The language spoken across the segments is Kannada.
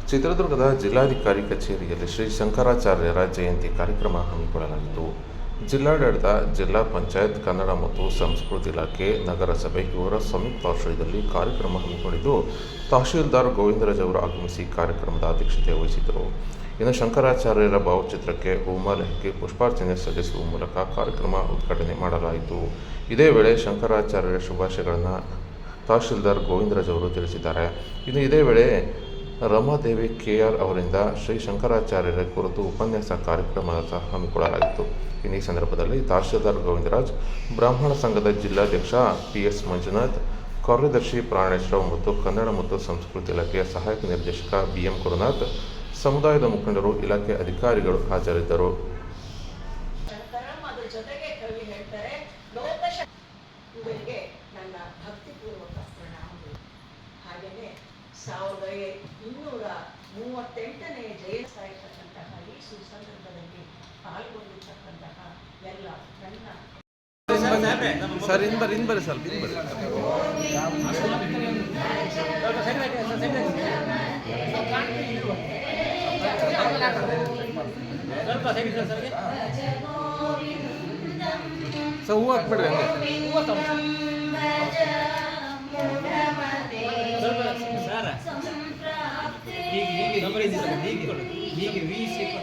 ಚಿತ್ರದುರ್ಗದ ಜಿಲ್ಲಾಧಿಕಾರಿ ಕಚೇರಿಯಲ್ಲಿ ಶ್ರೀ ಶಂಕರಾಚಾರ್ಯರ ಜಯಂತಿ ಕಾರ್ಯಕ್ರಮ ಹಮ್ಮಿಕೊಳ್ಳಲಾಗಿತ್ತು. ಜಿಲ್ಲಾಡಳಿತ, ಜಿಲ್ಲಾ ಪಂಚಾಯತ್, ಕನ್ನಡ ಮತ್ತು ಸಂಸ್ಕೃತಿ ಇಲಾಖೆ, ನಗರಸಭೆ ಇವರ ಸಂಯುಕ್ತಾಶ್ರಯದಲ್ಲಿ ಕಾರ್ಯಕ್ರಮ ಹಮ್ಮಿಕೊಂಡಿದ್ದು, ತಹಶೀಲ್ದಾರ್ ಗೋವಿಂದರಾಜ್ ಅವರು ಆಗಮಿಸಿ ಕಾರ್ಯಕ್ರಮದ ಅಧ್ಯಕ್ಷತೆ ವಹಿಸಿದ್ದರು. ಇನ್ನು ಶಂಕರಾಚಾರ್ಯರ ಭಾವಚಿತ್ರಕ್ಕೆ ಹೂಮಾಲೆ ಹಾಕಿ ಪುಷ್ಪಾರ್ಚನೆ ಸಲ್ಲಿಸುವ ಮೂಲಕ ಕಾರ್ಯಕ್ರಮ ಉದ್ಘಾಟನೆ ಮಾಡಲಾಯಿತು. ಇದೇ ವೇಳೆ ಶಂಕರಾಚಾರ್ಯರ ಶುಭಾಶಯಗಳನ್ನು ತಹಶೀಲ್ದಾರ್ ಗೋವಿಂದರಾಜ್ ಅವರು ತಿಳಿಸಿದ್ದಾರೆ. ಇನ್ನು ಇದೇ ವೇಳೆ ರಮಾದೇವಿ ಕೆಆರ್ ಅವರಿಂದ ಶ್ರೀ ಶಂಕರಾಚಾರ್ಯರ ಕುರಿತು ಉಪನ್ಯಾಸ ಕಾರ್ಯಕ್ರಮ ಸಹ ಹಮ್ಮಿಕೊಳ್ಳಲಾಗಿತ್ತು. ಇನ್ನು ಈ ಸಂದರ್ಭದಲ್ಲಿ ತಹಶೀಲ್ದಾರ್ ಗೋವಿಂದರಾಜ್, ಬ್ರಾಹ್ಮಣ ಸಂಘದ ಜಿಲ್ಲಾಧ್ಯಕ್ಷ ಪಿಎಸ್ ಮಂಜುನಾಥ್, ಕಾರ್ಯದರ್ಶಿ ಪ್ರಾಣೇಶ್ರಾವ್ ಮತ್ತು ಕನ್ನಡ ಮತ್ತು ಸಂಸ್ಕೃತಿ ಇಲಾಖೆಯ ಸಹಾಯಕ ನಿರ್ದೇಶಕ ಬಿಎಂ ಗುರುನಾಥ್, ಸಮುದಾಯದ ಮುಖಂಡರು, ಇಲಾಖೆ ಅಧಿಕಾರಿಗಳು ಹಾಜರಿದ್ದರು. ನನ್ನ ಭಕ್ತಿಪೂರ್ವಕ ಪ್ರಣಾಮಗಳು. ಹಾಗೆಯೇ 1238ನೇ ಜಯಂತಿ ಇರ್ತಕ್ಕಂತಹ ಈ ಸುಸಂದರ್ಭದಲ್ಲಿ ಪಾಲ್ಗೊಂಡಿರ್ತಕ್ಕಂತಹ ಎಲ್ಲ ನನ್ನ ಹೂವು ಹಾಕ್ಬಿಡ್ರಿ.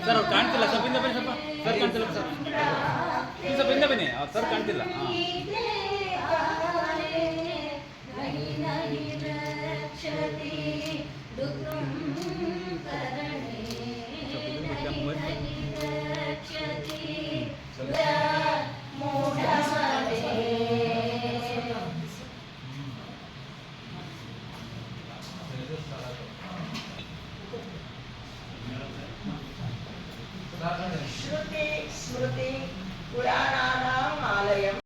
ಸರ್ ಕಾಣ್ತಿಲ್ಲ, ಸ್ವಲ್ಪ ಹಿಂದೆ ಬನ್ನಿ, ಸ್ವಲ್ಪ ಸರ್ ಕಾಣ್ತಿಲ್ಲ, ಸ್ವಲ್ಪ ಹಿಂದೆ ಬನ್ನಿ, ಸರ್ ಕಾಣ್ತಿಲ್ಲ. ಶ್ರುತಿ ಸ್ಮೃತಿ